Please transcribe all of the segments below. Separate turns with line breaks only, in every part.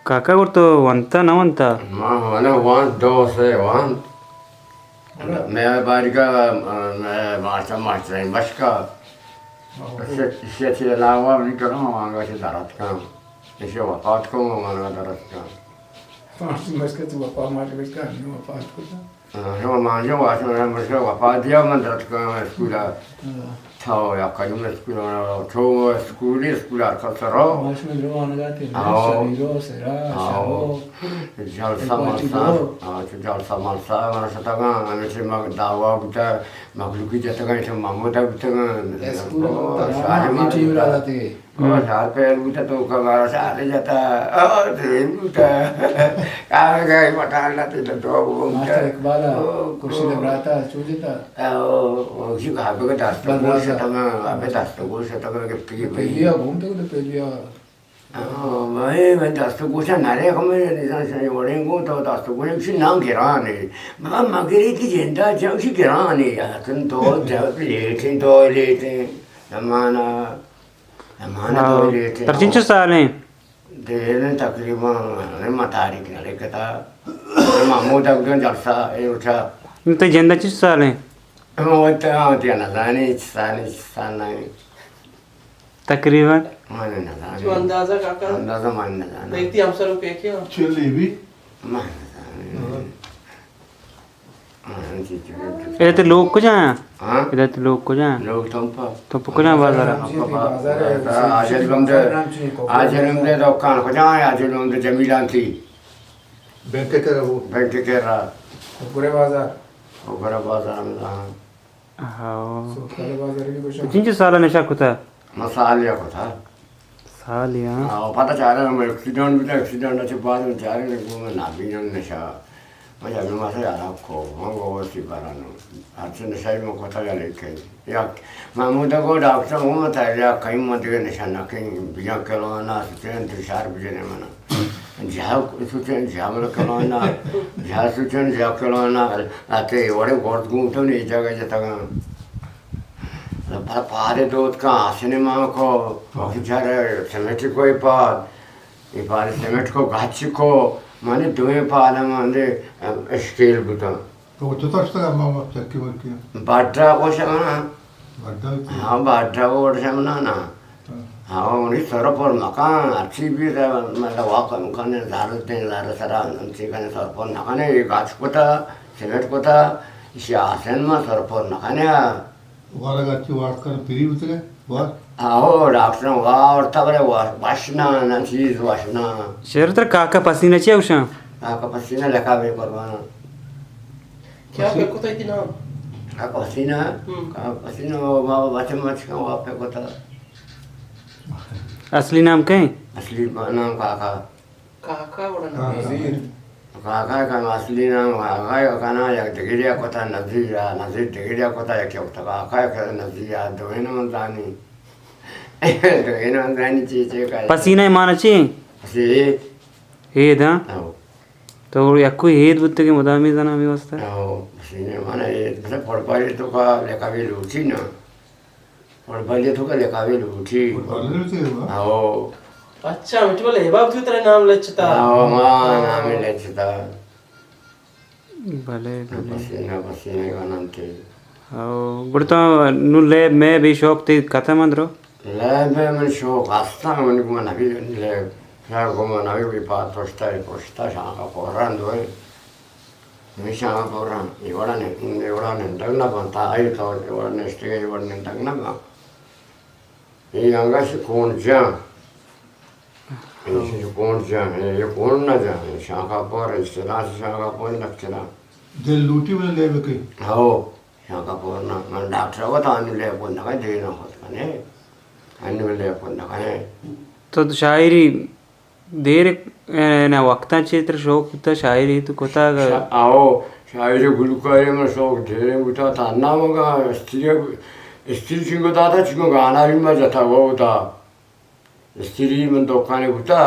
काका गुर्तो वंता न वंता
mana wan dosa wan मैं बारिका मैं मार्चा मार्चा इन बशका इसे लावा भी करूँ मांगा से दरात का इसे वफात को मांगा दरात का
Mas que tu apa mari mas kan no apa tu kan.
जो मांगे वास में मुझे वफात दिया मैं दरात का स्कूल था या कहीं में स्कूल तो स्कूल का सरो
Mas me lo anagate.
आओ
Shariro sera sharo.
jalsa malsa jalsa malsa mana satanga ane se mag dawa buta magluki jataga itu mamuda buta
Escura ma ti urate.
और साल पे बुता तो कमारा साले जाता दिन बुता कहाँ गए मकान लाते तो
Mas ek bala kursi de brata chujita.
उसी का आपके दास्त को शतंगा आपके दास्त को शतंगा के पी
Pelia घूमते को pelia.
मैं दास्त को शा नारे हमें निशान से वरें को तो दास्त को एक नाम गिराने मैं मगरी की जिंदा जब गिराने यार तुम तो जब लेते नमाना
tercincu saale
Dene takriban lima tarik nale kata Mahmud Abdul Jalsa ucha
inte jenda cincu saale
Wata tiana sana
takriban
mana
जो
nazani
अंदाजा काका
अंदाजा mana nazani
देखती हम सर रुपये क्या
Chili bi.
mana nazani mana cici
इधर तो लोग को जाए
हाँ
इधर तो लोग को जाए
लोग तंपा
तो पकड़ा बाजार
आज हमने तो कान को जाए आज हमने जमीलान थी
बैंक के वो
बैंक के रहा
पूरे बाजार.
ऊपर बाजार में था
हाँ
पूरे बाजार की कुछ.
cincu saale नशा कुता
मसालिया को था
साल या
पता चल रहा है एक्सीडेंट भी था एक्सीडेंट अच्छे बाद में जा रहे हैं मैं नाभी नशा मैं जब मैं से यार आपको हम वो सी बारानो अच्छे नशा में को था लेके या मामूदा को डॉक्टर हूँ मैं था या कहीं मत के नशा ना कहीं बिया कलोना सुचन तुषार बिजने मना जाओ सुचन जामल कलोना जा सुचन जा कलोना आते बड़े बहुत घूमते नहीं जगह जता पारे दूध का सिनेमा को बहुत सीमेंट को ये पारे सीमेंट को गाची को माने दोए पाला माने स्केल बुता
तो तो तक मामा चक्की वर्की.
बाड्रा को शमना
बड़ा.
हाँ बाड्रा को शमना ना हाँ उन्हीं सर पर मकान अच्छी भी है मतलब वाक मकान ज़ारते ज़ार सरा अच्छी कने सर पर नकाने ये गाच को था सीमेंट को था इसे आसन में सर पर नकाने
वाला गाची वाट कर पीरी उतरे वाट.
आओ डॉक्टर वाह और तब रे वासना ना चीज वासना
शहर तर काका पसीना चाहिए उषा
का पसीना लगा बे परवाना
क्या पे को तो इतना
का पसीना बाबा बच्चे मच का वहाँ पे को था
असली नाम क्या है
असली नाम काका
काका बड़ा ना
नजीर.
काका का असली नाम काका का ना या डिग्रिया को था नजीर डिग्रिया को था या क्या होता काका का नजीर दोनों नाम जानी दोनों नाम जानी चीज़ का
पसीना ही माना चाहिए
असी
हेद हाँ
आओ
तो याकू हेद बुत्ते के मुदामी जना मी वस्ता
सिने mana मतलब पढ़पाले तो का लेका भी लूटी ना पढ़पाले तो का लेका भी लूटी
वाले उतरे वाट.
आओ
अच्छा मिट्टी वाले हेबाब थी तेरे नाम लेचता
आओ माँ नाम ले चुका
भले भले
पसीने का नाम थे
आओ गुड़ता नु ले मैं भी शौक थी कथा मंद्रो
ले मैं शौक आस्था में उनको मना भी ले क्या को मना भी बात पोस्टा शांगा पोरान दो मैं शांगा पोरान ये वाला ने डगना बनता आई तो ये वाला ने स्टे ये वाला ने डगना बा ये अंगा से कौन जा ये कौन जा ये कौन ना जा शांगा पोर इस्तेला शांगा पोर नक्चला
दिल लूटी में ले बके.
हो शांगा पोर ना मैं डॉक्टर को तो आने ले पोर ना देना होता ने आने ले पोर ना
तो शायरी देर ना वक्ता चित्र शौक तो शायरी तो कोता
आओ शायद गुलकारी में शौक ढेरे उठा था ना मगा स्त्री चिंगो दादा चिंगो गाना भी मैं जाता वो था स्त्री में दुकाने उठा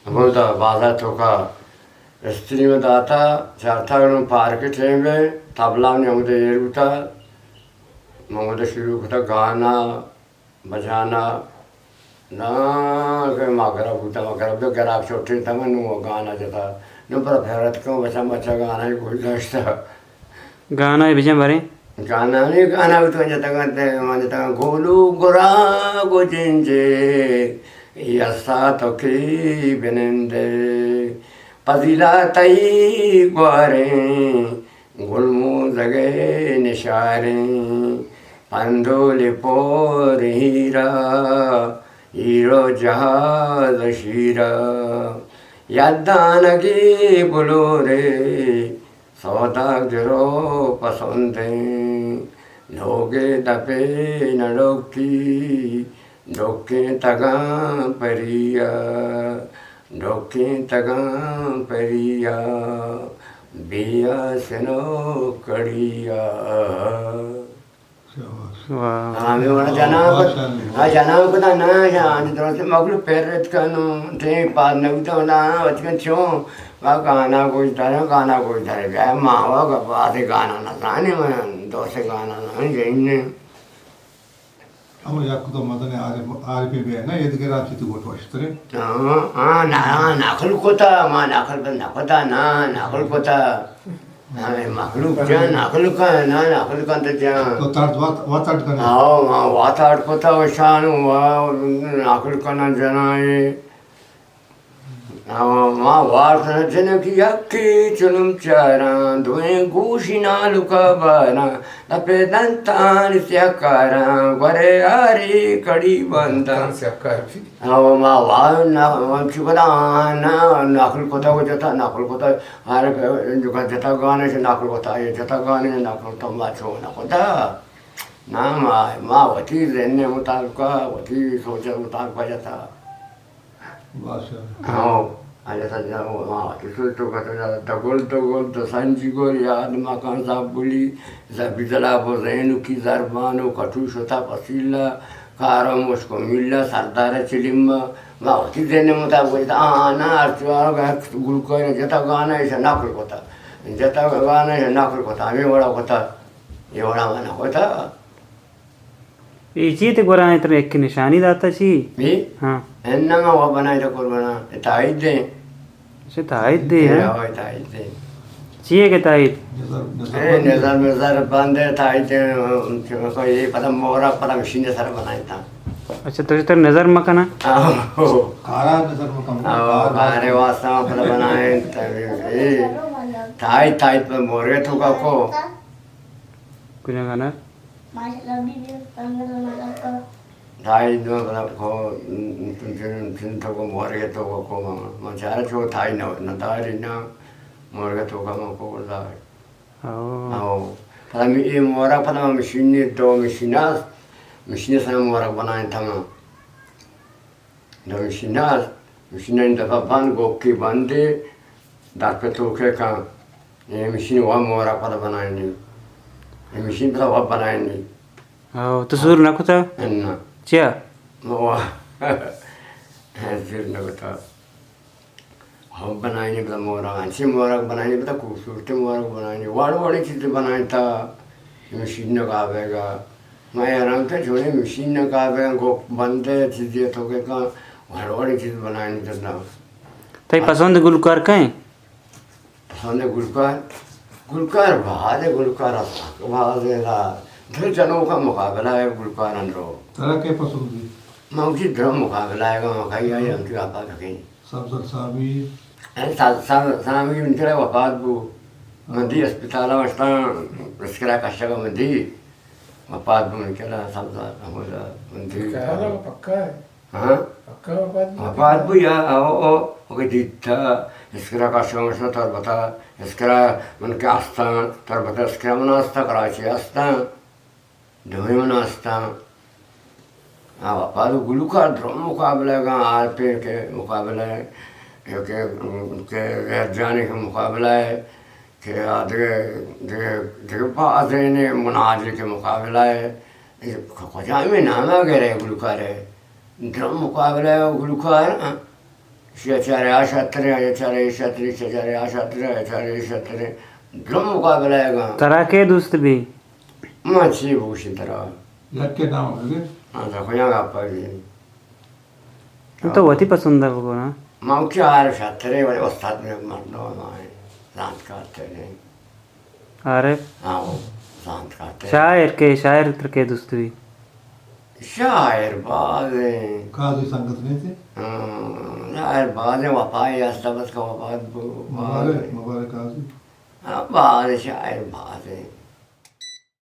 हम था बाजार तो का स्त्री में दाता चारता उन पार्क थे में तबला ने मुझे ये उठा मुझे शुरू होता गाना बजाना ना के मागरा बुता मागरा बे गराक छोटे तंग नु गाना जता नु पर फेरत को बचा बचा गाना ही कोई दस्ता
गाना है बिजम बारे
गाना नहीं गाना तो जता करते मन जता गोलू गोरा गोजिंजे यसा तो की बेनंदे पदिला तई ग्वारे गुलमु जगे निशारे पंदोले पोर हीरा हीरो जहाज शीरा यादानगी बुलोरे सौदा जरो पसंदे लोगे दपे न डोकी डोके तगा परिया डोके तगा परिया बिया सनो कड़िया
वाह
आम्ही म्हणा जनाव कदा ना आणि तर मगलू पेरत कनु ते पार नव्हतं ना वचकन छो गाना कोई तारे काय मावा का बाते गाना ना जाने मन दोसे गाना ना जैने
ama yakında madane Arif Bey ne yedik rahat çıktı gotoştire.
नाखल कोता मा नाखल ना नाखल कोता माखलू क्या नाखल का ना नाखल का त्या
तो तार वाताट करणे.
हाँ वाताट कोता वशान नाखल का ना जनाए माँ वार्ता जनकी अक्की चलुम चारा दोए गोशिना लुका बारा लपे दंतान स्याकारा गरे आरी कड़ी बंदा हाँ माँ वार ना चुकदा ना नाखल कोता को जता नाखल कोता आरे जो का जता गाने से नाखल कोता ये जता गाने से नाखल तो माचो ना कोता ना माँ वती रहने मुताबिका वती सोचा मुताबिका जता हाँ आजचा तो दगोल तो सांजीगोल याद मकान साबुली जबिजला बोजैनु की जरबानो कटुश होता पसीला कारम उसको मिला सरदार चिलिम्बा मावती देने मुताबिक आना अर्चवाला गुलकर जता गाना ऐसा नाखल होता जता गाना ऐसा नाखल होता हमें बड़ा होता ये बड़ा गाना होता
इची ते गोरा तर एक निशानी दाता छी
भी
हाँ
एन्ना में वो बनाए तो कुर्बाना ताईद दे
से ताईद दे है
ताईद दे
चाहिए के ताईद
नजर बांधे ताईद दे कोई ये पता मोरा पता मशीन से सारा बनाया था
अच्छा तो तेरे नजर मकाना
कारा नजर मकान.
अरे वास्ता पता बनाए ताईद पर मोरे तो का को
कुछ गाना
ताईद में पता को तुम तो को मोरे तो को मां चार छो ताई न तारी ना मोरे तो का को बोला
ओ
पता मैं ये मोरा पता मशीन दो मशीन से मोरा बनाए था मैं दो मशीन इन दफा बंद गोकी बंदे दांत पे तो के का ये मशीन वो मोरा पता बनाए नहीं ये मशीन पता वो बनाए नहीं
ओ तो सुर ना कुता
अन्ना
क्या
वो फिर न बता हम बनाए नहीं पता मोरा अच्छे मोरा बनाए नहीं पता खूबसूरत मोरा बनाए नहीं वाड़ी चीज़ें बनाए था मशीन का आवेगा मैं आराम से छोड़े मशीन का आवेगा गो बनते चीज़ें तो के का वाड़ी चीज़ बनाए नहीं करना
तई पसंद गुलकार कहीं
पसंद गुलकार बाहर ला धर जनों का मुकाबला है गुलकार अंदरो
तारा के पसंद भी
मैं उसी धर्म मुकाबला है मखाई आई हम आपा कहीं
सबसर साबी
सामी मिंटला वफात बु मंदी अस्पताल वास्ता रस्करा कशा मंदी वफात बु मिंटला सबसा हमरा मंदी
पक्का है
हाँ
पक्का
वफात बु या ओ ओके दिता रस्करा कशा वास्ता तर बता रस्करा मन के आस्था तर बता रस्करा मन आस्था कराची आस्था दोहे मन आस्था हाँ वफात गुलकार ड्रम मुकाबला का आरपे के मुकाबला है के जाने का मुकाबला है कि आधे पाधे ने मुनाजी के मुकाबला है खोजा में नाम आ गए गुलकार है ड्रम मुकाबला है गुलकार चारे आशात्रे ड्रम मुकाबला है
तरा के दोस्त भी
मच्छी भूषी तरह
लटके नाम लगे.
हाँ देखो यहाँ आप
तो बहुत ही पसंद है वो ना।
माँ चार शास्त्रे वाले उस्ताद में मरना हमारे शांत करते नहीं।
अरे
हाँ वो शांत करते
शायर के दोस्ती
शायर बाज़ें
काजू संगत नहीं थे
शायर बाज़ें वफ़ाई अस्तबत का वफ़ात
मुबारक मुबारक काजू
बाज़ शायर बाज़ें